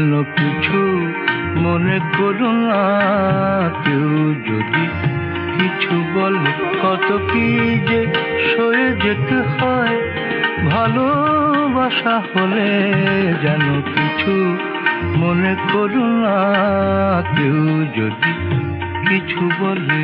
যেন কিছু মনে করো না। কেউ যদি কিছু বলে কত কি যে সয়ে যেতে হয়, ভালোবাসা হলে যেন কিছু মনে করো না। কেউ যদি কিছু বলে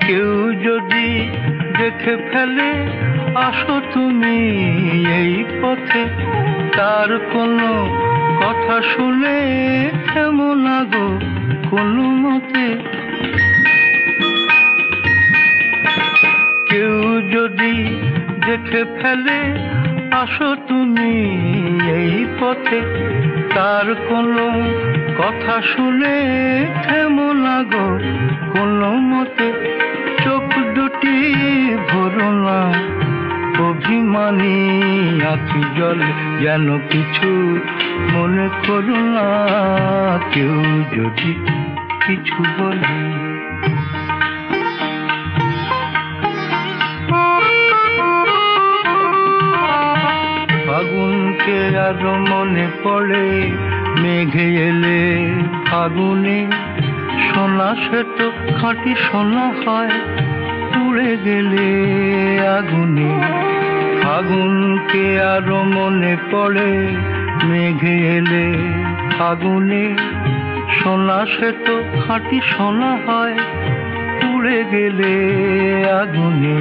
কেউ যদি দেখে ফেলে আসো তুমি এই পথে, তার কোনো কথা শুনে কেমন আগো কোনো মতে। কেউ যদি দেখে ফেলে আসো তুমি এই পথে, তার কোনো কথা শুনে কেমন আগো কোনো মতে। চোখ দুটি ভরো না অভিমানী আঁখি জল, যেন কিছু মনে করো না। কেউ যদি কিছু বলে ফাগুনকে আরো মনে পড়ে, মেঘে এলে ফাগুনে সোনা সে তো খাঁটি সোনা হয়, পুড়ে গেলে আগুনে। ফাগুনকে আরো মনে পড়ে, মেঘে এলে ফাগুনে সোনা সে তো খাঁটি সোনা হয়, পুড়ে গেলে আগুনে।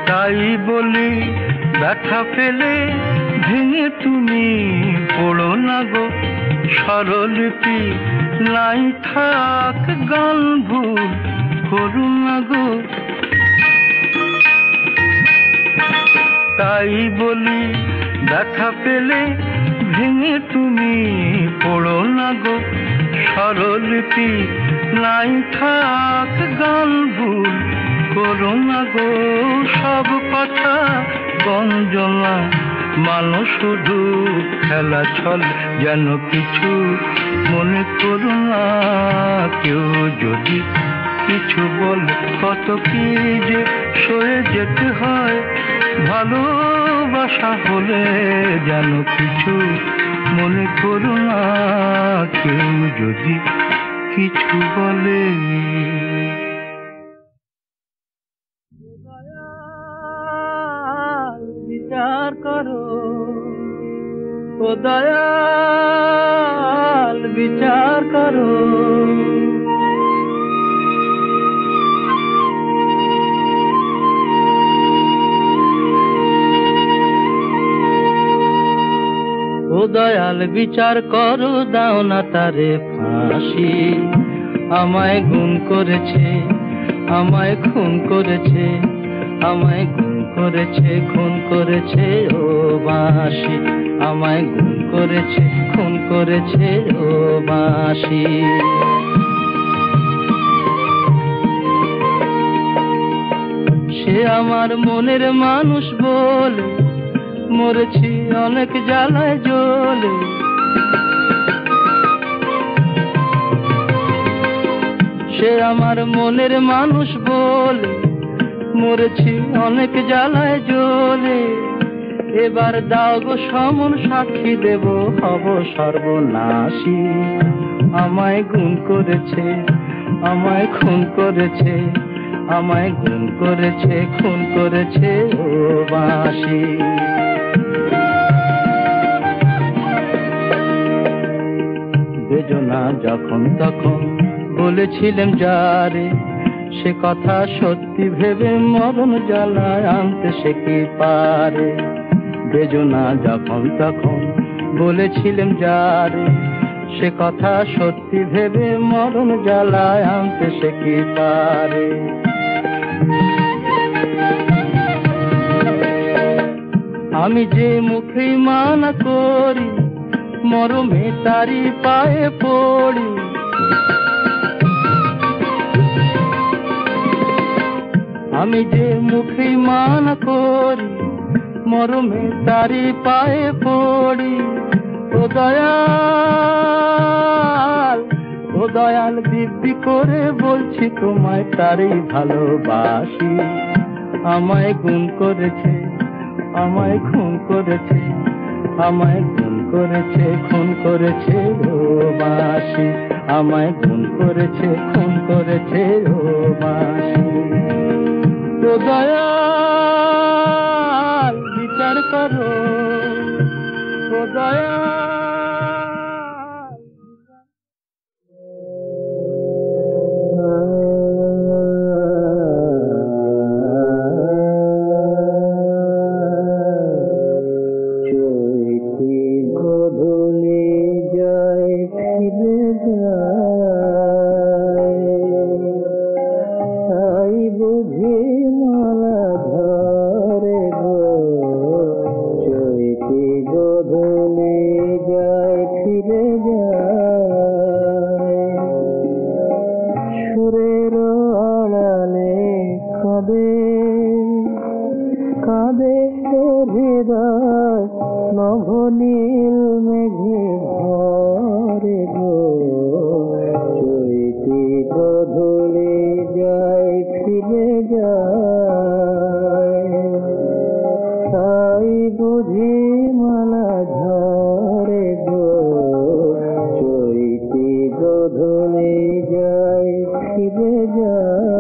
তাই বলি ব্যথা পেলে ভেঙে তুমি পড়ো না গো, স্বরলিপি নাই থাক গান ভুল করো না গো। তাই বলি ব্যথা পেলে ভেঙে তুমি পড়ো না গো, স্বরলিপি নাই থাক গান ভুল করো না গো। সব কথা গঞ্জনা মানো শুধু খেলা ছল, যেন কিছু মনে করো না। কেউ যদি কিছু বলে কত কি যে সয়ে যেতে হয়, ভালোবাসা হলে যেন কিছু মনে করো না। কেউ যদি কিছু বলে বিচার করো, ও দয়াল বিচার করো। ও দয়াল বিচার করো, দাও না তারে ফাঁসি। আমায় গুম করেছে, আমায় খুন করেছে, আমায় গুম করেছে, খুন করেছে ও বাঁশি। আমায় গুম করেছে, খুন করেছে ও বাঁশি। সে আমার মনের মানুষ বলে মরেছি অনেক জ্বালায় জ্বলে। সে আমার মনের মানুষ বলে মরেছি অনেক জ্বালায় জ্বলে। এবার দাও গো সমন সাক্ষী দেব, হব সর্বনাশী। আমায় গুম করেছে, আমায় খুন করেছে, আমায় গুম করেছে, খুন করেছে ও বাঁশি। বেজনা যখন তখন বলেছিলাম যারে, সে কথা সত্যি ভেবে মরণ জ্বালায় আনতে সে কি পারে। বেজনা যখন তখন বলেছিলাম যারে, সে কথা সত্যি ভেবে মরণ জ্বালায় আনতে সে কি পারে। আমি যে মুখেই মানা করি, মরমে তারি পায়ে পড়ি। আমি যে মুখেই মানা করি, মরমে তারি পায়ে পড়ি। ও দয়াল, ও দয়াল, দিব্যি করে বলছি তোমায় তারই ভালোবাসি। আমায় গুণ করেছে, আমায় খুন করেছে, আমায় খুন করেছে, খুন করেছে ও বাঁশি। আমায় খুন করেছে, খুন করেছে ও বাঁশি। ও দয়াল, বিচার করো, ও দয়াল। নভনীল মেঘে ভরে গো, চৈতি গধূলি যায় ফিরে যায়। তাই বুঝি মালা ঝরে গো, চৈতি গধূলি যায় ফিরে যায়।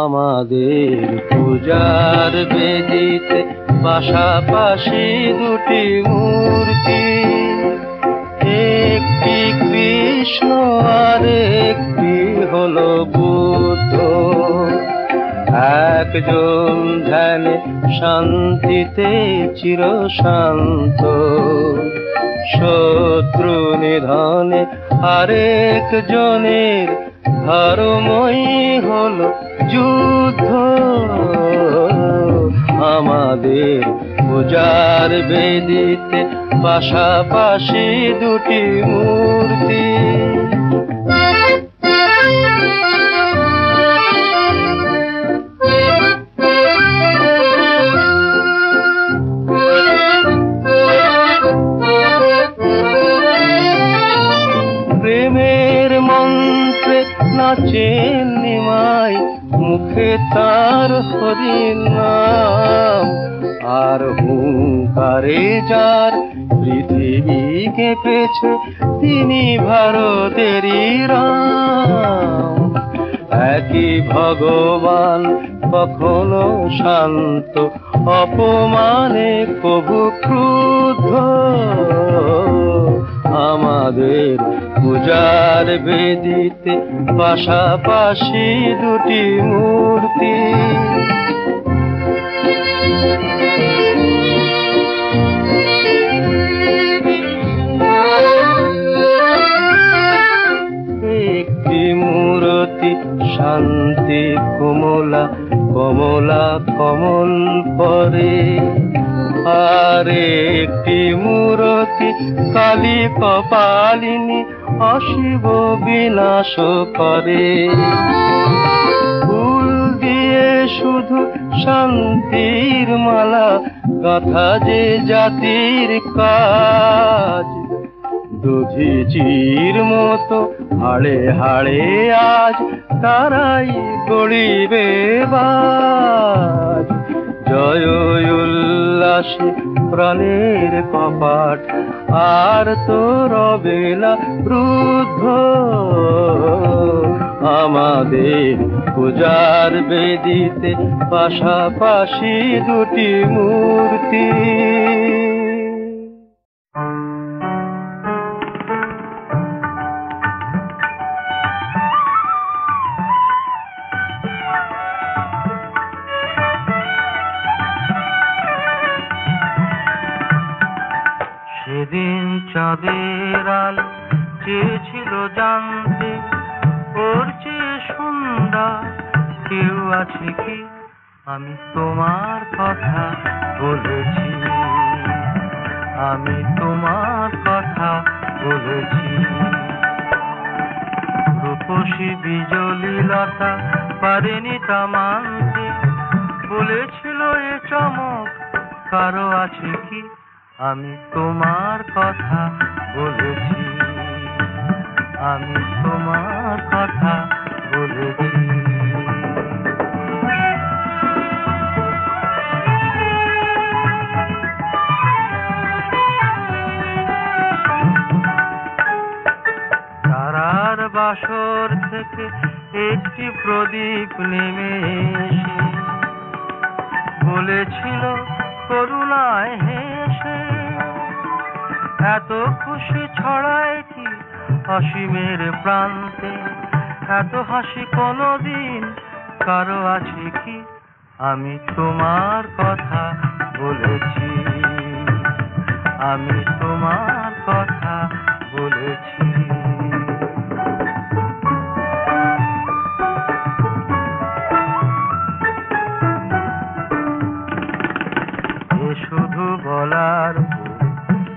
আমাদের পূজার বেদিতে পাশাপাশি দুটি মূর্তি, একটি কৃষ্ণ আর একটি হলো বুদ্ধ। একজন ধ্যানে শান্তিতে চিরশান্ত, শত্রু নিধনে আরেক জনের ধর্মই হলো যুদ্ধ। আমাদের পূজার বেদিতে পাশাপাশি দুটি মূর্তি। প্রেমের মন্ত্রে নাচেন নিমাই, মুখে তার হরিনাম, আর হুঙ্কারে যার পৃথিবী কেঁপেছে তিনি ভারতেরই রাম। একই ভগবান কখনো শান্ত, অপমানে কভু ক্রুদ্ধ। আমাদের পূজার বেদিতে পাশাপাশি দুটি মূর্তি। একটি মূর্তি শান্তি কমলা, কমলা কমল পরে, আর একটি মূর্তি কালী কপালিনী অশিব বিনাশ করে। ফুল দিয়ে শুধু শান্তির মালা গাঁথা যে জাতির কাজ, দধিচির মতো হাড়ে হাড়ে আজ তারাই গড়িবে বাজ। জয় উল্লাসে প্রাণের কপাট আর তো রবে না রুদ্ধ। আমাদের পূজার বেদিতে পাশাপাশি দুটি মূর্তি। সেদিন চাঁদের আলো চেয়েছিল জানতে, ওর চেয়ে সুন্দর কেউ আছে কি? আমি তোমার কথা বলেছি, আমি তোমার কথা বলেছি। রূপসী বিজলি লতা পারেনি তা মানতে, বলেছিল এ চমক কারো আছে কি? আমি তোমার কথা বলেছি, আমি তোমার কথা বলেছি। তারার বাসর থেকে একটি প্রদীপ নেমে এসে বলেছিল করুণায় হেসে, এত খুশি ছড়ায় কি অসীমের প্রান্তে? এত হাসি কোনদিন কারো আছে কি? আমি তোমার কথা বলেছি, আমি তোমার কথা বলেছি। এ শুধু বলার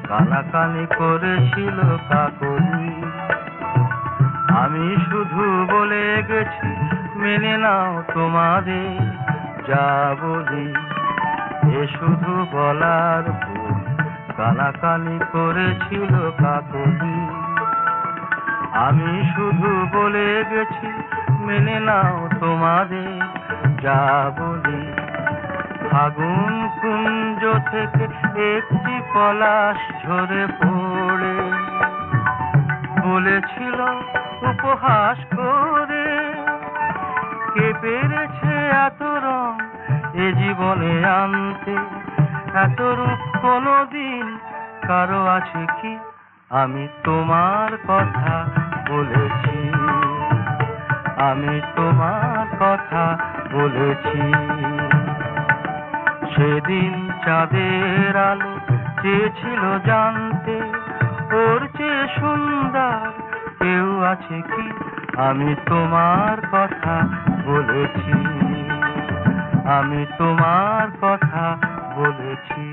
কানাকানি করেছিল কাকলি, আমি শুধু বলে গেছি মেনে নাও তোমাদের যা বলি। এ শুধু বলার কানাকানি করেছিল কাকলি, আমি শুধু বলে গেছি মেনে নাও তোমাদের যা বলি। ফাগুন কুঞ্জ থেকে একটি পলাশ ঝরে পড়ে বলেছিল উপহাস করে, কে পেরেছে এত রং এ জীবনে আনতে? এত রূপ কোনদিন কারো আছে কি? আমি তোমার কথা বলেছি, আমি তোমার কথা বলেছি। সেদিন চাঁদের আলো চেয়েছিল জানতে, ওর চেয়ে সুন্দর কেউ আছে কি? আমি তোমার কথা বলেছি, আমি তোমার কথা বলেছি।